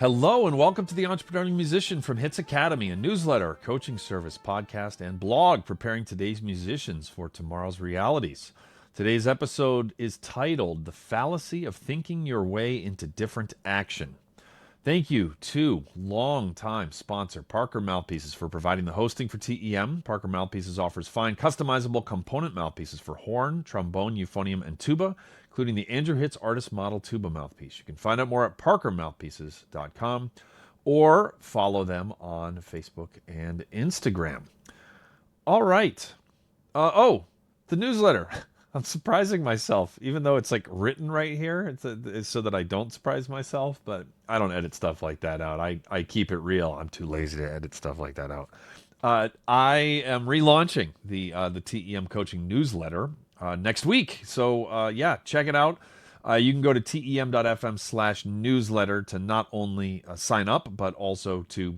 Hello and welcome to the Entrepreneurial Musician from Hits Academy, a newsletter, coaching service, podcast, and blog preparing today's musicians for tomorrow's realities. Today's episode is titled The Fallacy of Thinking Your Way into Different Action. Thank you to longtime sponsor Parker Mouthpieces for providing the hosting for TEM. Parker Mouthpieces offers fine customizable component mouthpieces for horn, trombone, euphonium, and tuba, including the Andrew Hitz Artist Model Tuba Mouthpiece. You can find out more at parkermouthpieces.com or follow them on Facebook and Instagram. All right. The newsletter. I'm surprising myself, even though it's like written right here. It's so that I don't surprise myself, but I don't edit stuff like that out. I keep it real. I'm too lazy to edit stuff like that out. I am relaunching the TEM coaching newsletter next week. So check it out. You can go to tem.fm/newsletter to not only sign up, but also to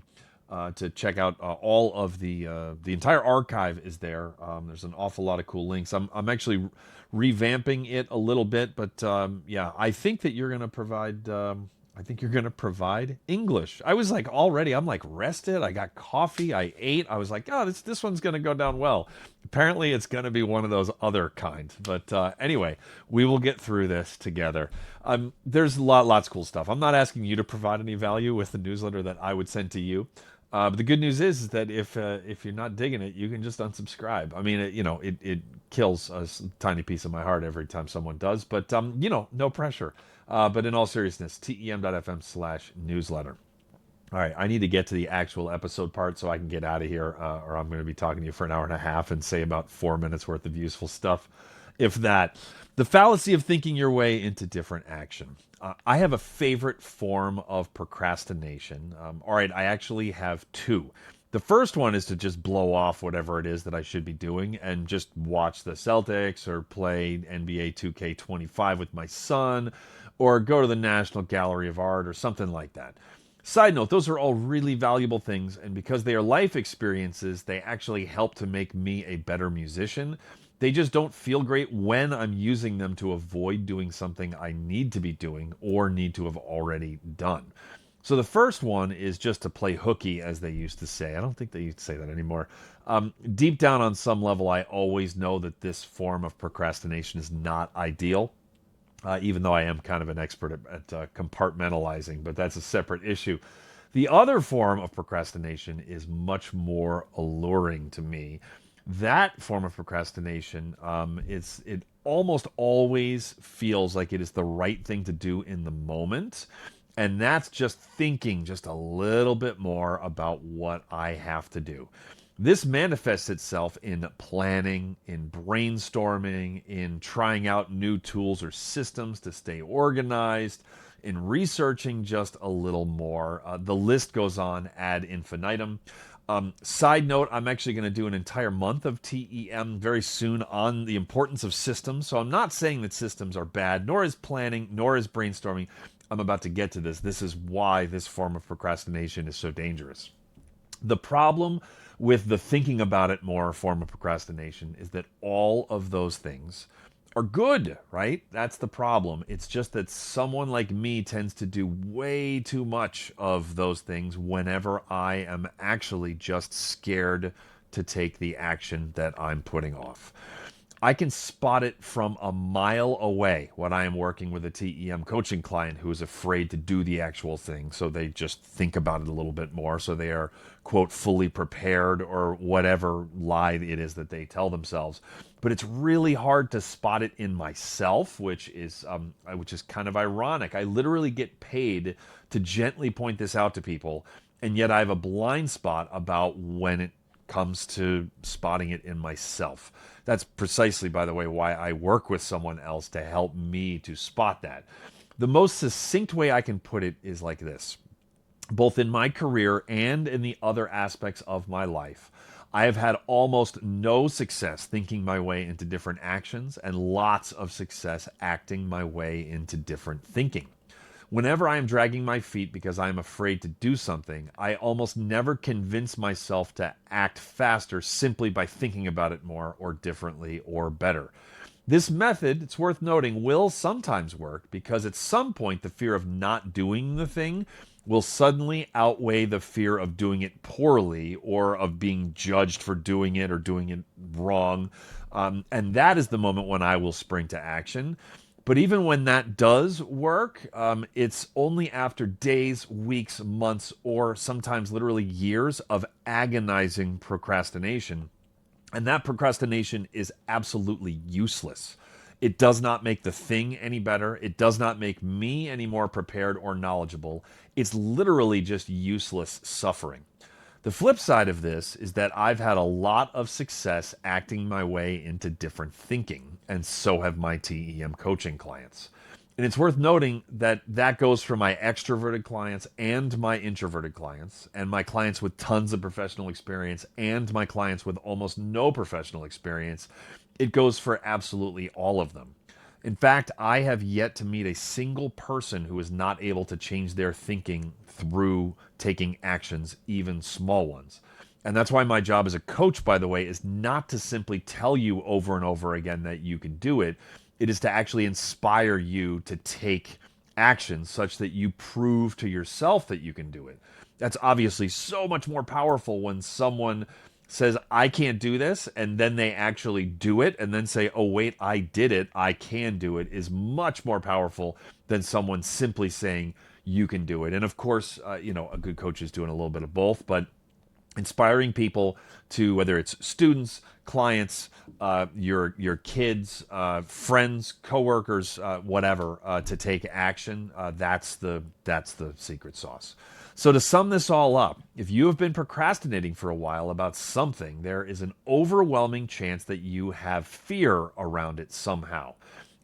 check out all of the entire archive is there. There's an awful lot of cool links. I'm actually revamping it a little bit, but I think that you're going to provide. I think you're going to provide English. I'm like rested. I got coffee. I ate. I was like, oh, this one's going to go down well. Apparently, it's going to be one of those other kinds. But anyway, we will get through this together. There's lots of cool stuff. I'm not asking you to provide any value with the newsletter that I would send to you. But the good news is that if you're not digging it, you can just unsubscribe. I mean, it kills a tiny piece of my heart every time someone does. But no pressure. But in all seriousness, tem.fm/newsletter. All right, I need to get to the actual episode part so I can get out of here, or I'm going to be talking to you for an hour and a half and say about 4 minutes worth of useful stuff, if that. The fallacy of thinking your way into different action. I have a favorite form of procrastination. All right, I actually have two. The first one is to just blow off whatever it is that I should be doing and just watch the Celtics or play NBA 2K25 with my son or go to the National Gallery of Art or something like that. Side note, those are all really valuable things, and because they are life experiences, they actually help to make me a better musician. They just don't feel great when I'm using them to avoid doing something I need to be doing or need to have already done. So the first one is just to play hooky, as they used to say. I don't think they used to say that anymore. Deep down on some level, I always know that this form of procrastination is not ideal. Even though I am kind of an expert at compartmentalizing, but that's a separate issue. The other form of procrastination is much more alluring to me. That form of procrastination, it almost always feels like it is the right thing to do in the moment. And that's just thinking just a little bit more about what I have to do. This manifests itself in planning, in brainstorming, in trying out new tools or systems to stay organized, in researching just a little more. The list goes on ad infinitum. Side note, I'm actually going to do an entire month of TEM very soon on the importance of systems. So I'm not saying that systems are bad, nor is planning, nor is brainstorming. I'm about to get to this. This is why this form of procrastination is so dangerous. The problem with the thinking about it more form of procrastination is that all of those things are good, right? That's the problem. It's just that someone like me tends to do way too much of those things whenever I am actually just scared to take the action that I'm putting off. I can spot it from a mile away when I am working with a TEM coaching client who is afraid to do the actual thing. So they just think about it a little bit more. So they are, quote, fully prepared or whatever lie it is that they tell themselves. But it's really hard to spot it in myself, which is kind of ironic. I literally get paid to gently point this out to people. And yet I have a blind spot about when it comes to spotting it in myself. That's precisely, by the way, why I work with someone else to help me to spot that. The most succinct way I can put it is like this. Both in my career and in the other aspects of my life, I have had almost no success thinking my way into different actions and lots of success acting my way into different thinking. Whenever I am dragging my feet because I am afraid to do something, I almost never convince myself to act faster simply by thinking about it more or differently or better. This method, it's worth noting, will sometimes work because at some point the fear of not doing the thing will suddenly outweigh the fear of doing it poorly or of being judged for doing it or doing it wrong. And that is the moment when I will spring to action. But even when that does work, it's only after days, weeks, months, or sometimes literally years of agonizing procrastination. And that procrastination is absolutely useless. It does not make the thing any better. It does not make me any more prepared or knowledgeable. It's literally just useless suffering. The flip side of this is that I've had a lot of success acting my way into different thinking, and so have my TEM coaching clients. And it's worth noting that that goes for my extroverted clients and my introverted clients, and my clients with tons of professional experience and my clients with almost no professional experience. It goes for absolutely all of them. In fact, I have yet to meet a single person who is not able to change their thinking through taking actions, even small ones. And that's why my job as a coach, by the way, is not to simply tell you over and over again that you can do it. It is to actually inspire you to take action such that you prove to yourself that you can do it. That's obviously so much more powerful when someone says, I can't do this, and then they actually do it, and then say, oh, wait, I did it, I can do it, is much more powerful than someone simply saying, you can do it. And of course, a good coach is doing a little bit of both, but inspiring people to, whether it's students, clients, your kids, friends, coworkers, whatever, to take action. That's the secret sauce. So to sum this all up, if you have been procrastinating for a while about something, there is an overwhelming chance that you have fear around it somehow.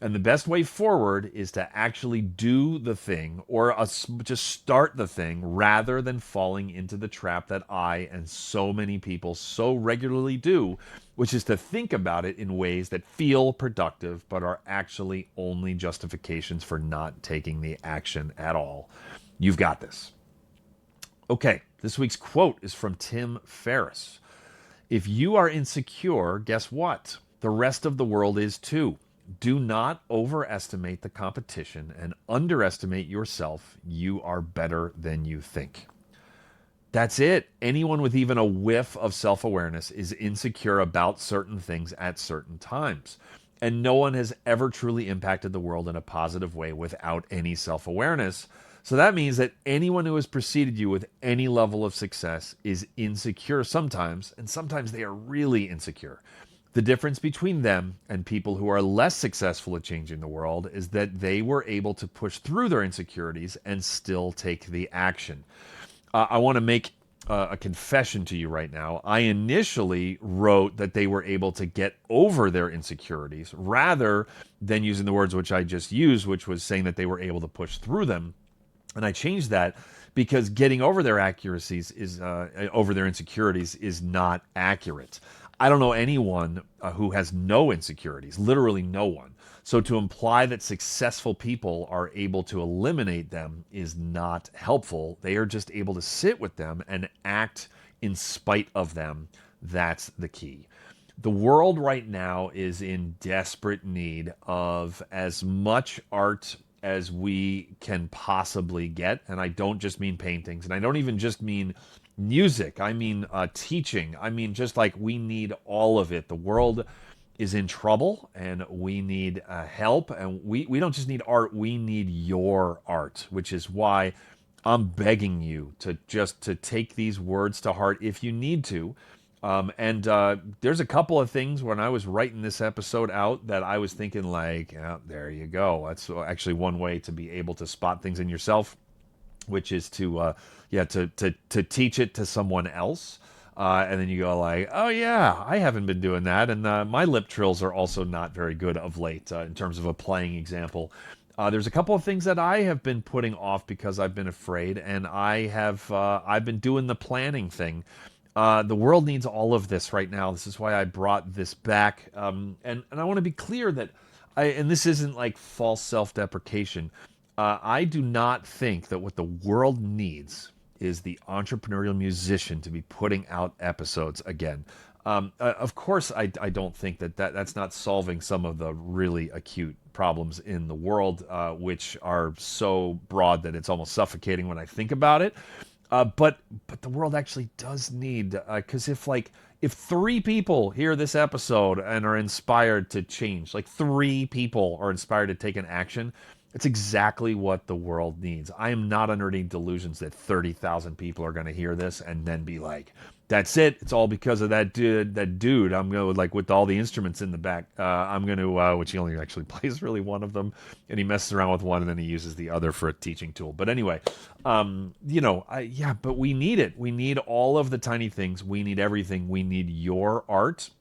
And the best way forward is to actually do the thing or just start the thing rather than falling into the trap that I and so many people so regularly do, which is to think about it in ways that feel productive but are actually only justifications for not taking the action at all. You've got this. Okay, this week's quote is from Tim Ferriss. If you are insecure, guess what? The rest of the world is too. Do not overestimate the competition and underestimate yourself. You are better than you think. That's it. Anyone with even a whiff of self awareness is insecure about certain things at certain times. And no one has ever truly impacted the world in a positive way without any self awareness. So that means that anyone who has preceded you with any level of success is insecure sometimes, and sometimes they are really insecure. The difference between them and people who are less successful at changing the world is that they were able to push through their insecurities and still take the action. I want to make a confession to you right now. I initially wrote that they were able to get over their insecurities rather than using the words which I just used, which was saying that they were able to push through them. And I changed that because getting over their accuracies is over their insecurities is not accurate. I don't know anyone who has no insecurities, literally no one. So to imply that successful people are able to eliminate them is not helpful. They are just able to sit with them and act in spite of them. That's the key. The world right now is in desperate need of as much art as we can possibly get. And I don't just mean paintings, and I don't even just mean music. I mean teaching. I mean, just like we need all of it. The world is in trouble and we need help. And we don't just need art, we need your art, which is why I'm begging you to take these words to heart if you need to. And there's a couple of things when I was writing this episode out that I was thinking like, yeah, there you go. That's actually one way to be able to spot things in yourself, which is to teach it to someone else. And then you go like, oh yeah, I haven't been doing that. And my lip trills are also not very good of late in terms of a playing example. There's a couple of things that I have been putting off because I've been afraid, and I've been doing the planning thing. The world needs all of this right now. This is why I brought this back. And I want to be clear that and this isn't like false self-deprecation. I do not think that what the world needs is the entrepreneurial musician to be putting out episodes again. Of course, I don't think that's not solving some of the really acute problems in the world, which are so broad that it's almost suffocating when I think about it. But the world actually does need, because if three people hear this episode and are inspired to change, like three people are inspired to take an action, it's exactly what the world needs. I am not under any delusions that 30,000 people are going to hear this and then be like, that's it. It's all because of that dude. That dude. I'm going to, like, with all the instruments in the back. I'm going to, which he only actually plays really one of them, and he messes around with one, and then he uses the other for a teaching tool. But anyway, yeah. But we need it. We need all of the tiny things. We need everything. We need your art.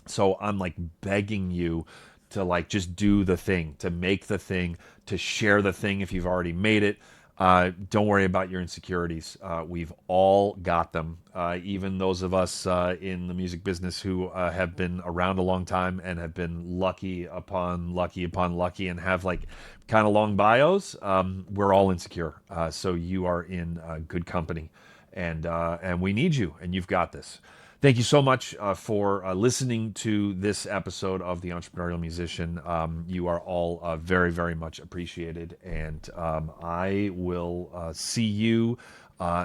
So I'm like begging you to, like, just do the thing, to make the thing, to share the thing if you've already made it. Don't worry about your insecurities. We've all got them. Even those of us in the music business who have been around a long time and have been lucky upon lucky upon lucky and have, like, kind of long bios. We're all insecure. So you are in good company, and we need you, and you've got this. Thank you so much for listening to this episode of The Entrepreneurial Musician. You are all very, very much appreciated. And I will see you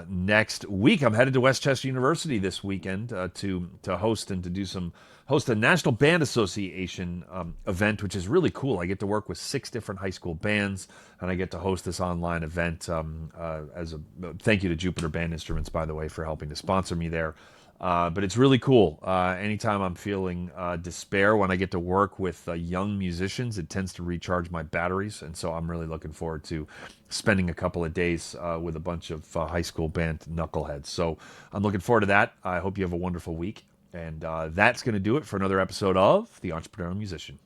next week. I'm headed to Westchester University this weekend to host and to do host a National Band Association event, which is really cool. I get to work with 6 different high school bands, and I get to host this online event as a thank you to Jupiter Band Instruments, by the way, for helping to sponsor me there. But it's really cool. Anytime I'm feeling despair, when I get to work with young musicians, it tends to recharge my batteries. And so I'm really looking forward to spending a couple of days with a bunch of high school band knuckleheads. So I'm looking forward to that. I hope you have a wonderful week. And that's going to do it for another episode of The Entrepreneurial Musician.